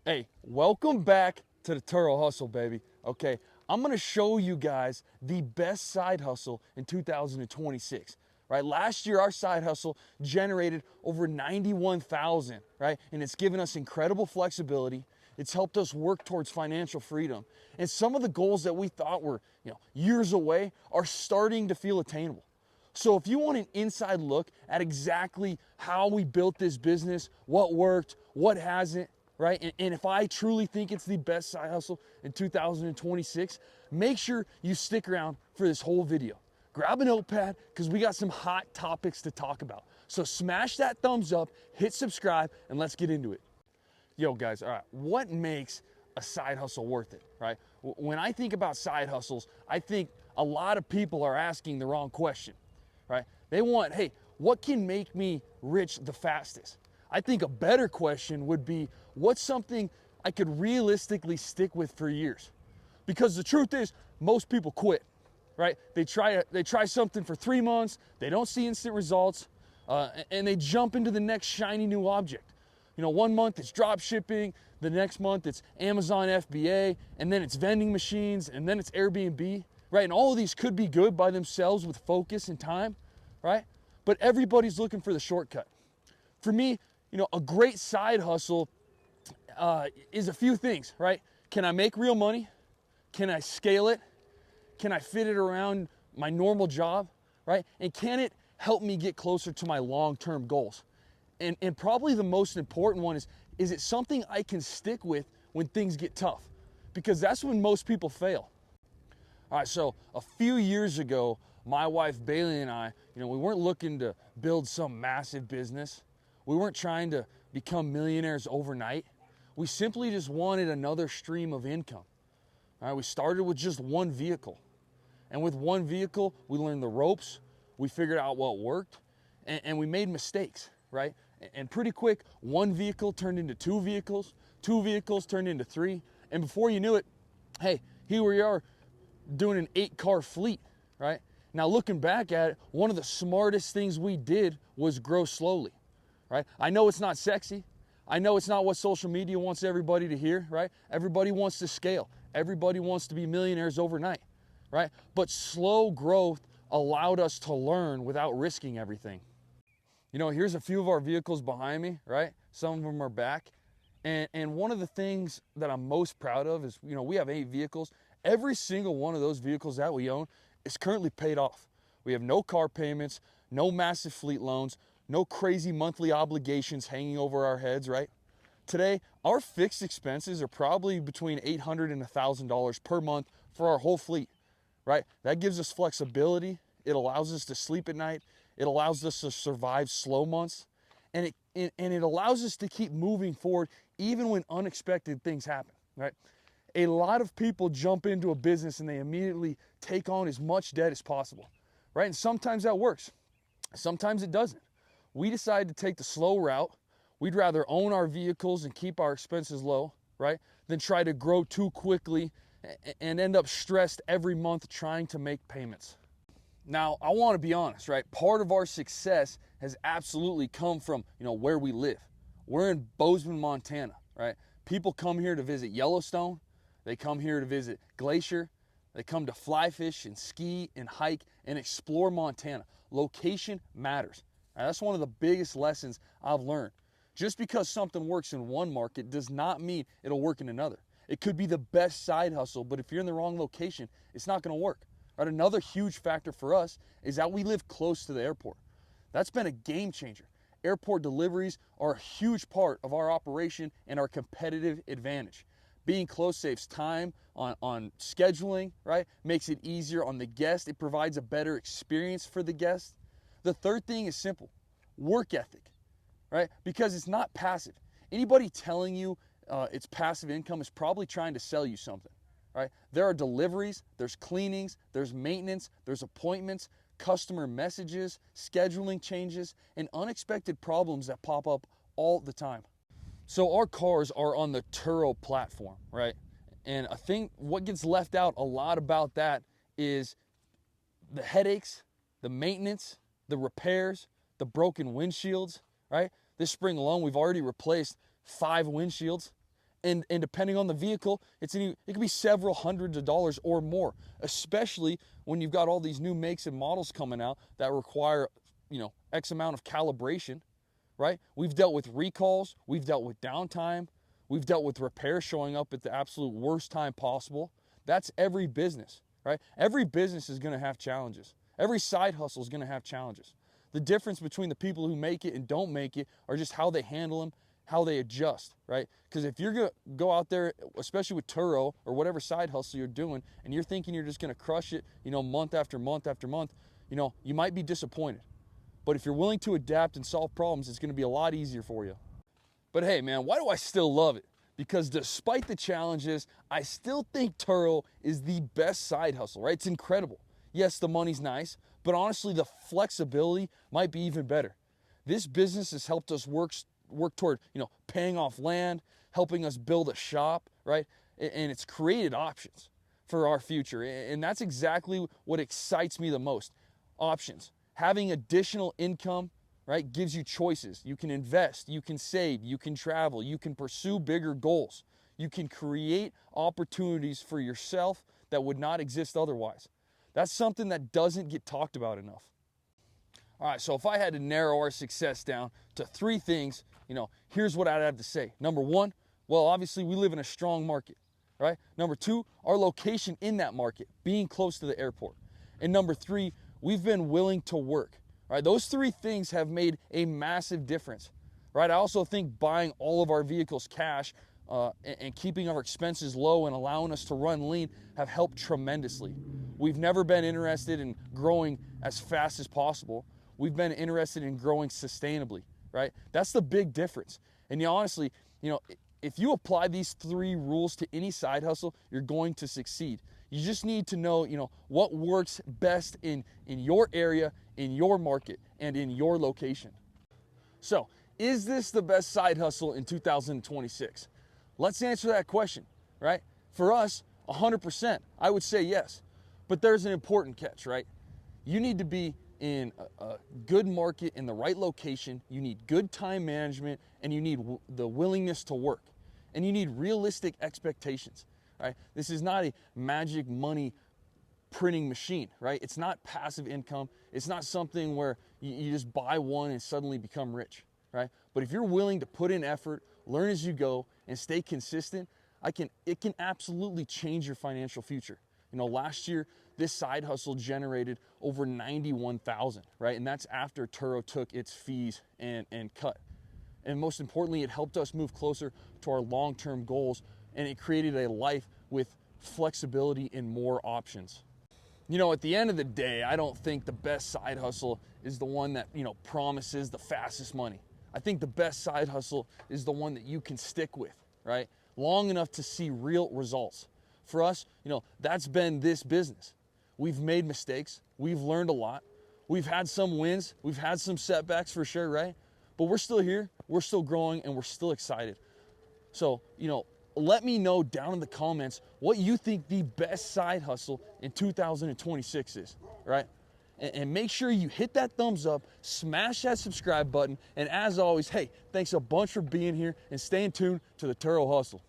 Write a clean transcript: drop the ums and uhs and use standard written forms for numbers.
Hey, welcome back to the Turo Hustle, baby. Okay, I'm gonna show you guys the best side hustle in 2026. Right, last year our side hustle generated over 91,000. Right, and it's given us incredible flexibility. It's helped us work towards financial freedom, and some of the goals that we thought were, years away are starting to feel attainable. So if you want an inside look at exactly how we built this business, what worked, what hasn't, right? And if I truly think it's the best side hustle in 2026, make sure you stick around for this whole video. Grab a notepad because we got some hot topics to talk about. So smash that thumbs up, hit subscribe, and let's get into it. Yo, guys, all right, what makes a side hustle worth it, right? When I think about side hustles, I think a lot of people are asking the wrong question, right? They want, hey, what can make me rich the fastest? I think a better question would be, what's something I could realistically stick with for years? Because the truth is, most people quit, right? They try something for 3 months, they don't see instant results, and they jump into the next shiny new object. You know, 1 month it's drop shipping, the next month it's Amazon FBA, and then it's vending machines, and then it's Airbnb, right? And all of these could be good by themselves with focus and time, right? But everybody's looking for the shortcut. For me, a great side hustle is a few things, right? Can I make real money? Can I scale it? Can I fit it around my normal job, right? And can it help me get closer to my long-term goals? And probably the most important one is it something I can stick with when things get tough? Because that's when most people fail. All right, so a few years ago, my wife Bailey and I, we weren't looking to build some massive business. We weren't trying to become millionaires overnight. We simply just wanted another stream of income. All right, we started with just one vehicle. And with one vehicle, we learned the ropes, we figured out what worked, and we made mistakes, right? And pretty quick, one vehicle turned into two vehicles turned into three, and before you knew it, hey, here we are doing an 8-car fleet, right? Now looking back at it, one of the smartest things we did was grow slowly, right? I know it's not sexy. I know it's not what social media wants everybody to hear, right? Everybody wants to scale. Everybody wants to be millionaires overnight, right? But slow growth allowed us to learn without risking everything. Here's a few of our vehicles behind me, right? Some of them are back. And one of the things that I'm most proud of is, we have 8 vehicles. Every single one of those vehicles that we own is currently paid off. We have no car payments, no massive fleet loans, no crazy monthly obligations hanging over our heads, right? Today, our fixed expenses are probably between $800 and $1,000 per month for our whole fleet, right? That gives us flexibility. It allows us to sleep at night. It allows us to survive slow months. And it allows us to keep moving forward even when unexpected things happen, right? A lot of people jump into a business and they immediately take on as much debt as possible, right? And sometimes that works. Sometimes it doesn't. We decided to take the slow route. We'd rather own our vehicles and keep our expenses low, right, than try to grow too quickly and end up stressed every month trying to make payments. Now, I want to be honest, right? Part of our success has absolutely come from, where we live. We're in Bozeman, Montana, right? People come here to visit Yellowstone. They come here to visit Glacier. They come to fly fish and ski and hike and explore Montana. Location matters. Now, that's one of the biggest lessons I've learned. Just because something works in one market does not mean it'll work in another. It could be the best side hustle, but if you're in the wrong location, it's not going to work. Right? Another huge factor for us is that we live close to the airport. That's been a game changer. Airport deliveries are a huge part of our operation and our competitive advantage. Being close saves time on scheduling, right? Makes it easier on the guest. It provides a better experience for the guest. The third thing is simple: work ethic, right? Because it's not passive. Anybody telling you it's passive income is probably trying to sell you something, right? There are deliveries, there's cleanings, there's maintenance, there's appointments, customer messages, scheduling changes, and unexpected problems that pop up all the time. So our cars are on the Turo platform, right? And I think what gets left out a lot about that is the headaches, the maintenance, the repairs, the broken windshields, right? This spring alone, we've already replaced 5 windshields. And depending on the vehicle, it could be several hundreds of dollars or more, especially when you've got all these new makes and models coming out that require, X amount of calibration, right? We've dealt with recalls, we've dealt with downtime, we've dealt with repairs showing up at the absolute worst time possible. That's every business, right? Every business is going to have challenges. Every side hustle is going to have challenges. The difference between the people who make it and don't make it are just how they handle them, how they adjust, right? Because if you're gonna go out there, especially with Turo or whatever side hustle you're doing, and you're thinking you're just gonna crush it, month after month after month, you might be disappointed. But if you're willing to adapt and solve problems, it's gonna be a lot easier for you. But hey, man, why do I still love it? Because despite the challenges, I still think Turo is the best side hustle, right? It's incredible. Yes, the money's nice, but honestly, the flexibility might be even better. This business has helped us work toward, paying off land, helping us build a shop, right? And it's created options for our future. And that's exactly what excites me the most. Options. Having additional income, right, gives you choices. You can invest, you can save, you can travel, you can pursue bigger goals. You can create opportunities for yourself that would not exist otherwise. That's something that doesn't get talked about enough. All right, so if I had to narrow our success down to 3 things, here's what I'd have to say. Number 1, well, obviously we live in a strong market, right? Number 2, our location in that market, being close to the airport. And number 3, we've been willing to work, right? Those 3 things have made a massive difference, right? I also think buying all of our vehicles cash and keeping our expenses low and allowing us to run lean have helped tremendously. We've never been interested in growing as fast as possible. We've been interested in growing sustainably, right? That's the big difference. And honestly, if you apply these 3 rules to any side hustle, you're going to succeed. You just need to know, what works best in your area, in your market, and in your location. So, is this the best side hustle in 2026? Let's answer that question, right? For us, 100%, I would say yes. But there's an important catch, right? You need to be in a good market, in the right location. You need good time management, and you need the willingness to work. And you need realistic expectations, right? This is not a magic money printing machine, right? It's not passive income. It's not something where you just buy one and suddenly become rich, right? But if you're willing to put in effort, learn as you go, and stay consistent, it can absolutely change your financial future. Last year, this side hustle generated over $91,000, right? And that's after Turo took its fees and cut. And most importantly, it helped us move closer to our long-term goals, and it created a life with flexibility and more options. At the end of the day, I don't think the best side hustle is the one that, promises the fastest money. I think the best side hustle is the one that you can stick with, right? Long enough to see real results. For us, that's been this business. We've made mistakes. We've learned a lot. We've had some wins. We've had some setbacks for sure, right? But we're still here. We're still growing, and we're still excited. So, let me know down in the comments what you think the best side hustle in 2026 is, right? And make sure you hit that thumbs up, smash that subscribe button, and as always, hey, thanks a bunch for being here and staying tuned to the Turo Hustle.